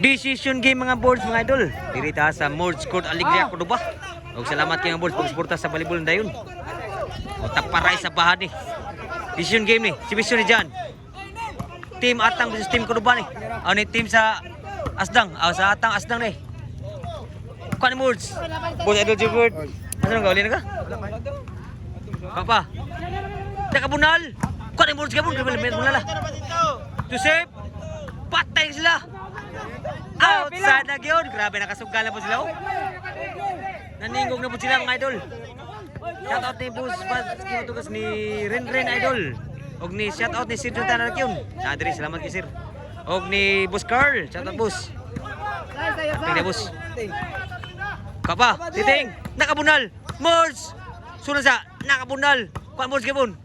Decision game mga boards mga idol. Dirita sa Mords Court Alegria Cordoba. Og salamat kay mga boards pagsuporta sa volleyball dayon. O taparay sa bahan ni. Decision game ni. Sibisyon ni Jan. Team Atang versus Team Cordoba ni. Ano ni team sa Asdang. Sa Atang Asdang ni. Kuha ni Mords. Boards idol Jibert. Ano nang gawin na ka? Papa. Nakabunal. Kuha ni Mords kabun. Kabunal lah. Joseph. Patay sila. Outside na yun. Grabe, nakasugal na po sila. Oh. Naningog na po sila mga idol. Shoutout ni Bus Baski matugas ni Ren idol. Og ni shoutout ni Sir Junta na yun. Nadiri, salamat kay Sir. Og ni Bus Carl. Shoutout Bus. Tingnan Bus. Kapa, titing. Nakabunal. Mords. Sunod sa nakabunal. Kuha Mords kibun.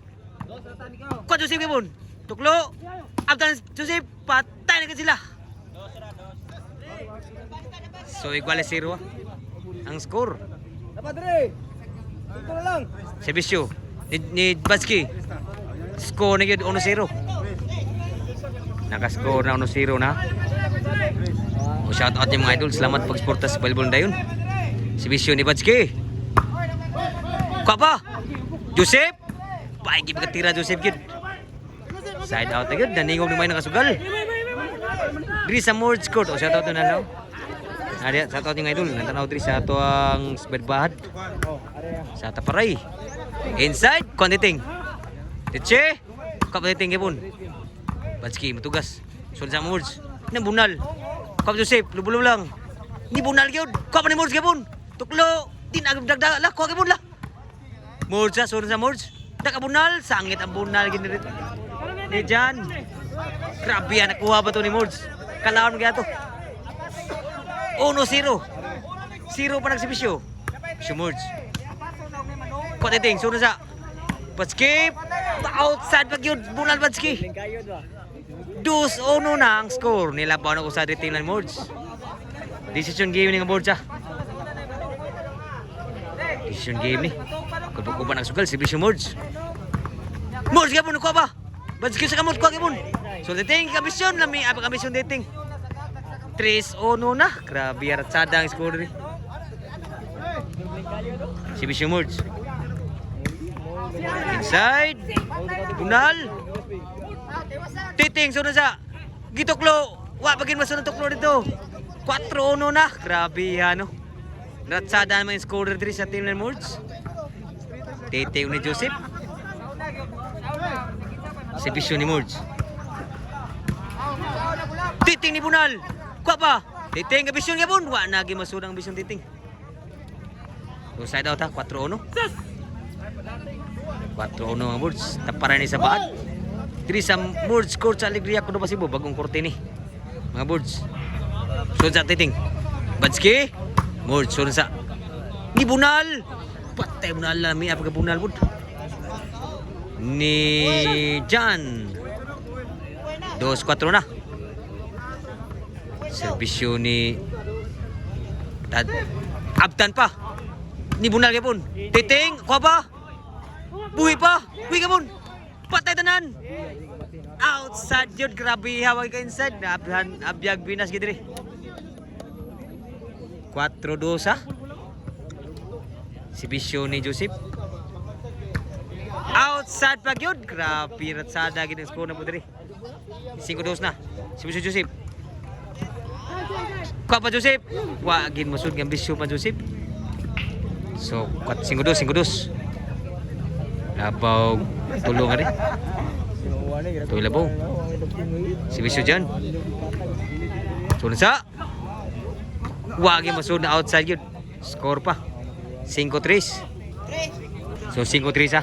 Kuha Joseph kibun. Tuklo. Abdan Joseph. Patay na ka sila. So igual 0 ang score. Dapat dre. Ito na lang. Servisyo ni Baski. Score na yun 1-0. Naka-score na 1-0 na. O shout out yung mga idol. Salamat pag-sporta sa volleyball na yun. Servisyo ni Baski. Kapa Joseph. Paigi pagkatira Joseph yun. Side out na yun. Naningog naman nakasugal. Diri sa Mords Court. O shout out na lang. Ada satu ting idol nantanaw diri sa ato ang Sbedbahad sa Taparay. Inside konditing. Teche kapaditing gipon. Batski matugas. Sul sa Mords. Nang bunal. Kap Joseph lubulo lang. Ni bunal gyud. Kap ni Mords gipon. Tuklo tinagdagdag la ko gipon la. Mords sa sa Mords. Nakabunal sangit ang bunal gini. Ni Jan. Grabe yan nakuha ba to ni Mords. Kalawan gyud to. 1-0. 0 pa nagsibisyo. Shumurds. Kotiting, sunod sa Batski. Outside pag yun. Bunal Batski. 2-1 na ang score. Nilabaw na ko sa dating ng Mords. Decision game ni ng Mords ha. Decision game ni. Kung ba nagsugal, sibisyo Mords. Mords ka po, nakuha ba? Batski sa kamot, kuha ka po. So dating kabisyon, lami apa kabisyon dating. 3-1 na. Grabe aratsada ang score ni. Sibisyo Mords. Inside. Bunal. Titing sunod sa Gituklo. Wa pagin masunod tuklo dito. 4-1 na. Grabe ano. Aratsada naman yung score dito sa team ng Mords. Titing ni Joseph. Sibisyo ni Mords. Titing ni Bunal. Kuha pa. Titing kabisyon nga po. Wa nagi masud ang bisyon titing. So side out ha. 4-1. 4-1 mga Mords. Taparan ni sa baad. Diri sa Mords Court sa Alegria Cordoba Cebu. Bagong korte ni. Mga Mords. Sunod sa titing. Batski. Mords. Sunod sa ni Bunal. Patay Bunal lang. May apag Bunal po. Ni Jan. 2-4 na. Servisyo ni Abdan pa. Ni Bunal kapon. Titing, kuha pa. Buhi pa. Buhi kapon. Patay tanan. Outside yun. Grabe hawag ka inside. Abiyag binas gidiri. 4-2 ha. Servisyo ni Joseph. Outside pag yun. Grabe ratsada gid ang score na po diri. 5-2 na. Servisyo Joseph. Kuha pa Joseph. Wagin masud ng ambisyon pa Joseph. So 5-2. Labaw tulong rin. Tuloy labaw. Sibisyo dyan. Sunod sa wagin masud na outside yun. Score pa 5-3. So 5-3 sa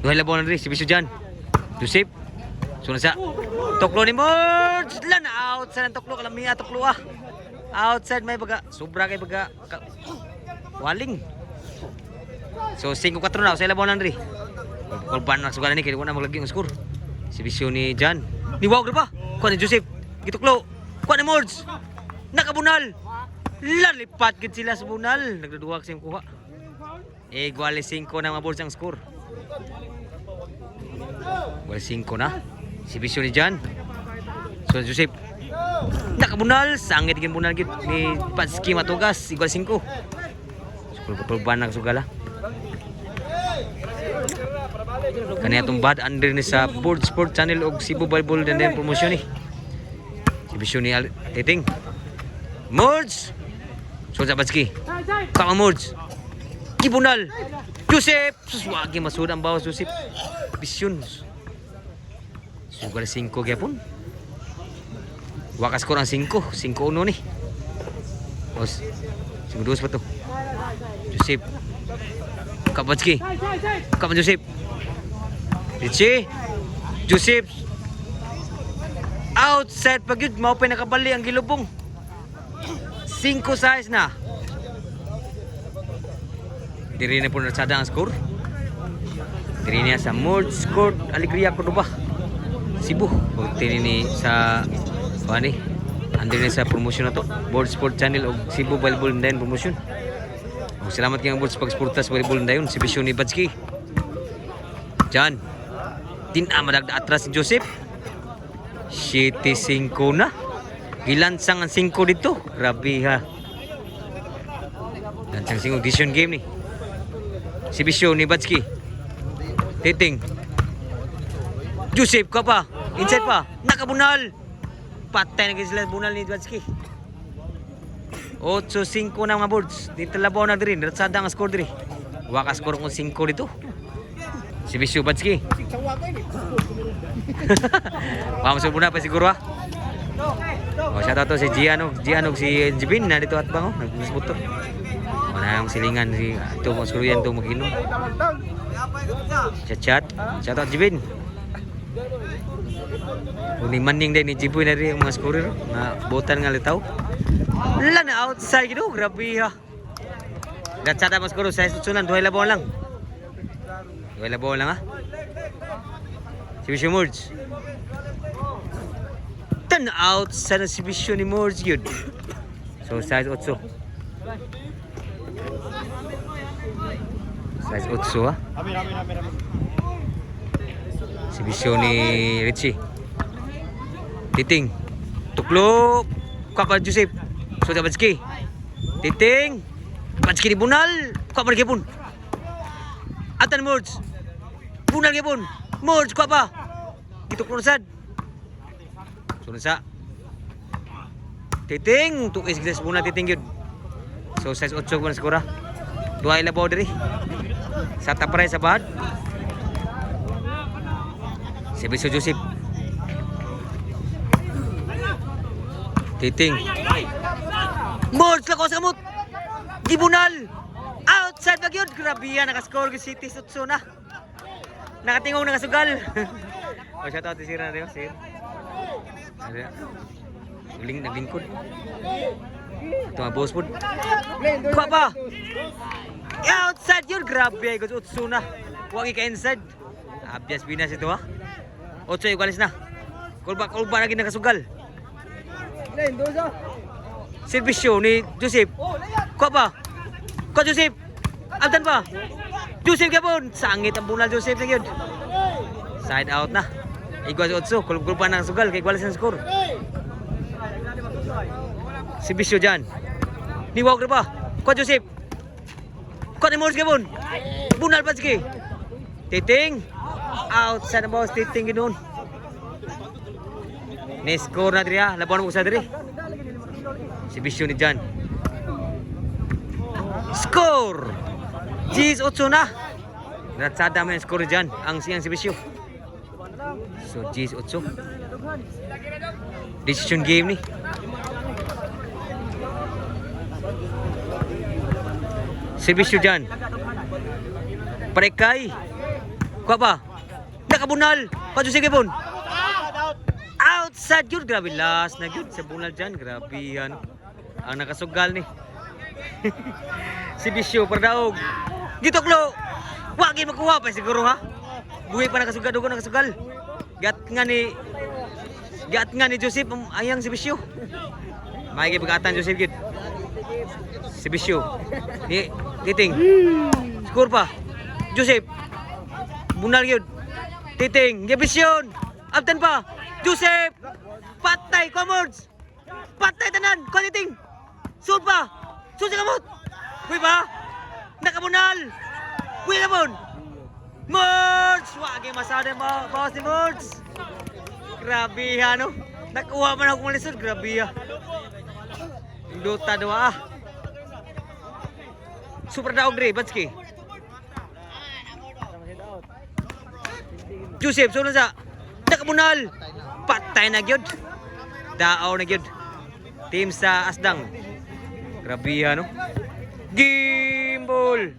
tuloy labaw na rin. Sibisyo dyan. Joseph. Sunod sa tuklo ni Mords. Lan outside ng tuklo. Kalamiya tuklo ah. Outside may baga, sobra kay baga waling. So 5-4 na, sa labaw lang diri. Korban na sugalan ni kay wala maglagi ang score. Sibisyo ni Jan. Ni wag pa. Kuha ni Joseph. Gituklo. Kuha ni Mords. Nakabunal. Lalipat gid sila sa bunal. Nagduduwag sa kuha. Igual 5 na mga Mords ang score. Igual 5 na. Sibisyo ni Jan. So Joseph. Nakabunal, sangit gin bunal gid ni Patski matugas igual 5. Pulban na kasugala. Kaniya tumbad under ni sa Board Sport Channel og Cebu Volleyball and then promotion ni. Si Bisyo ni Titing. Mords. So sa Patski. Kama Mords. Kibunal. Joseph. Suswagi masud ang bawas Joseph. Bisyon. Sugal 5 gyapon. Wakas ko ang 5. 5-1 ni. Os. Siguro pa to. Joseph. Kapatski. Kapan Joseph. Richie. Joseph. Outside pag yun. Mao pa nakabali ang gilubong. 5 size na. Diri na po narsada ang score. Diri niya sa Mords Court Alegria Cordoba, Cebu. O tinini sa ani. Under na sa promotion na to. Board Sport Channel o Cebu Volleyball and promotion. Salamat kayong Board Pagsportas Volleyball Dayon, si Bisyo ni Batski. Diyan. Madagda atras si Joseph. 7-5 na. Gilansang ang 5 dito. Grabe ha. Lansang 5 audition game ni. Si Bisyo ni Batski. Titing. Joseph ka pa. Inside pa. Nakabunal. Patay na sila bunal ni Batski. 8-5 na mga boards. Dito labaw na diri. Natsada ang score diri. Waka score kung 5 dito. Si Bisyo Batski. Pamasok muna pa siguro ha. O shout out to si Gianog. Gianog si Jibin na dito at bango. Nagmusbot to. Wala yung silingan si ito mo siguro yan ito mag-inom. Chat. Shout out Jibin. Uni maning din ni Jiboy na rin yung mga scorer. Na botan nga litaw. Wala na outside gitu, grabe ha. Gatsada mas kuro sa susunan, 2 labaw lang. 2 labaw lang ha. Si Bisyo Mords. Turn out sa si Bisyo ni Mords yun. So size 8. Size 8 ha. Si Bisyo ni Richie. Titing. Tuklo. Kapa Joseph. So Batski. Titing. Batski di bunal. Kuha pa gipon. Atan Mords. Bunal gipon. Mords kuha pa. Gituk runasad. Sunsa. Titing. Tukis gres bunal titing yun. So size 8 ko na sigura. 2 labaw diri. Sa tapray sa bahad. Si Bisyo Joseph. Titing. Mords ka ko sa kamot. Gibunal. Outside pag yun. Grabe yan. Nakascore ko City Sutso na. Nakatingong nakasugal. O shout out si Sira na rin. Sir. Uling naglingkod. Ito nga boss food. Kuha pa. Outside yun. Grabe. Sutso na. Huwag ka inside. Abyas binas ito ha. 8 yung kalis na. Kulba na gina nakasugal. Servisyo ni Joseph. Kuha pa. Kuha Joseph. Altan pa. Joseph kapon. Sangit ang bunal Joseph na yun. Side out na. Igwa sa 8. Kulba na nakasugal. Kaya igualis ang score. Servisyo dyan. Niwag na pa. Kuha Joseph. Kuha ni Mords kapon. Bunal pa sige. Titing. Outside na bawas. Titing ginoon. Ni-score na diri ha. Labawan mo sa diri. Si Bisyo ni Jan. Score! G's 8 na. Natsada mo yung score ni Jan. Ang siyang si Bisyo. So G's 8. Decision game ni. Si Bisyo Jan. Parekay. Kuha pa. Nakabunal. Padyo sige pon. Outside yun, grabe last na yun sa bunal dyan, grabe yan ang nakasugal ni si Bisyo Pardaog Gituklo, wagi makuha pa siguro ha, buhay pa nakasugal, dugo nakasugal gat nga ni Joseph ayang si Bisyo may pagkatan Joseph gid si Bisyo Titing score pa Joseph bunal yun Titing, gibisyon Abtan pa Joseph! Patay! Comords! Patay tanan! Kwaliting! Sud pa! Sud sa kamot! Uy ba? Nakamunal! Uy namon! Mords! Wagi masada ba bawas ni Mords! Grabe ha no? Nakuha man ako malisod, grabe ha. Duta doa ah. Super daog dre, Batski. Joseph, sunod sa nakamunal! Patay na gyud! Daaw na gyud! Team sa Asdang. Grabe ha no? Gimbal!